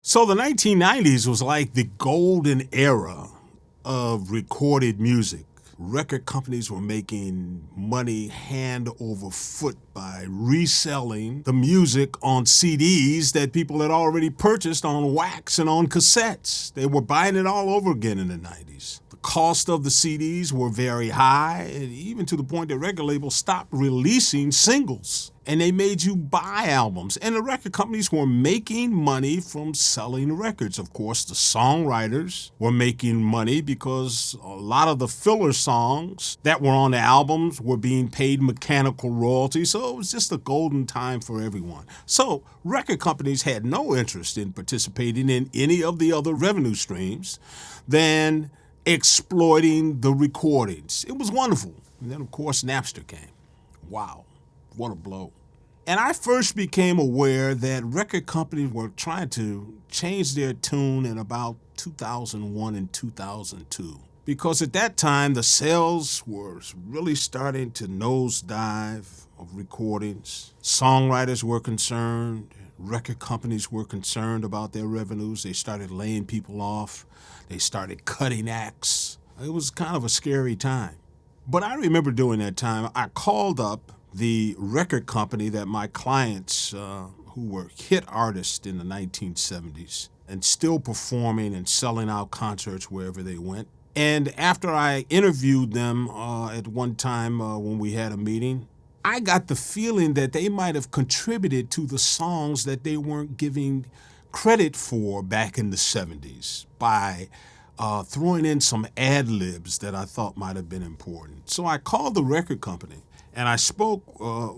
So the 1990s was like the golden era of recorded music. Record companies were making money hand over foot by reselling the music on CDs that people had already purchased on wax and on cassettes. They were buying it all over again in the 90s. The cost of the CDs were very high, and even to the point that record labels stopped releasing singles. And they made you buy albums. And the record companies were making money from selling records. Of course, the songwriters were making money because a lot of the filler songs that were on the albums were being paid mechanical royalties. So it was just a golden time for everyone. So record companies had no interest in participating in any of the other revenue streams than exploiting the recordings. It was wonderful. And then, of course, Napster came. Wow, what a blow. And I first became aware that record companies were trying to change their tune in about 2001 and 2002. Because at that time, the sales were really starting to nosedive of recordings. Songwriters were concerned. Record companies were concerned about their revenues. They started laying people off. They started cutting acts. It was kind of a scary time. But I remember during that time, I called up the record company that my clients, who were hit artists in the 1970s and still performing and selling out concerts wherever they went. And after I interviewed them at one time when we had a meeting, I got the feeling that they might have contributed to the songs that they weren't giving credit for back in the 70s by throwing in some ad-libs that I thought might have been important. So I called the record company. And I spoke,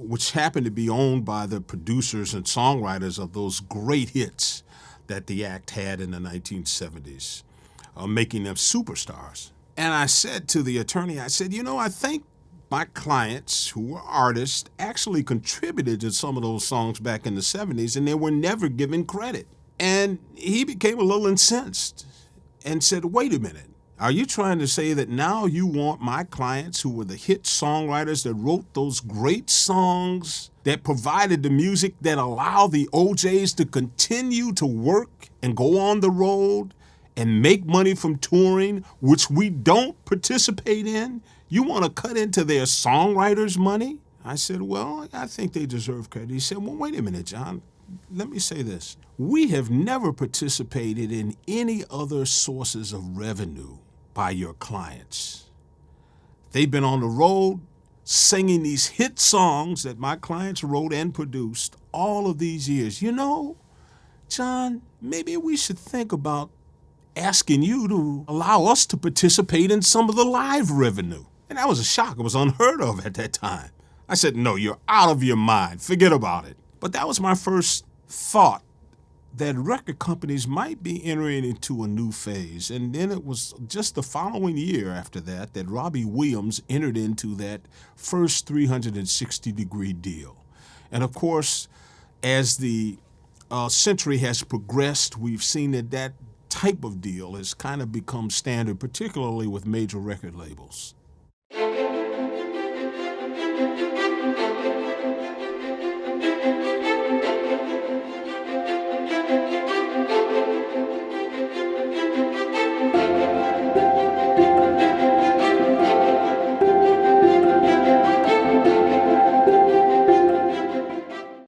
which happened to be owned by the producers and songwriters of those great hits that the act had in the 1970s, making them superstars. And I said to the attorney, I said, I think my clients who were artists actually contributed to some of those songs back in the 70s, and they were never given credit. And he became a little incensed and said, wait a minute. Are you trying to say that now you want my clients who were the hit songwriters that wrote those great songs that provided the music that allowed the OJs to continue to work and go on the road and make money from touring, which we don't participate in? You want to cut into their songwriters' money? I said, well, I think they deserve credit. He said, well, wait a minute, John. Let me say this. We have never participated in any other sources of revenue by your clients. They've been on the road singing these hit songs that my clients wrote and produced all of these years. John, maybe we should think about asking you to allow us to participate in some of the live revenue. And that was a shock. It was unheard of at that time. I said, no, you're out of your mind. Forget about it. But that was my first thought, that record companies might be entering into a new phase. And then it was just the following year after that Robbie Williams entered into that first 360-degree deal. And of course, as the century has progressed, we've seen that type of deal has kind of become standard, particularly with major record labels.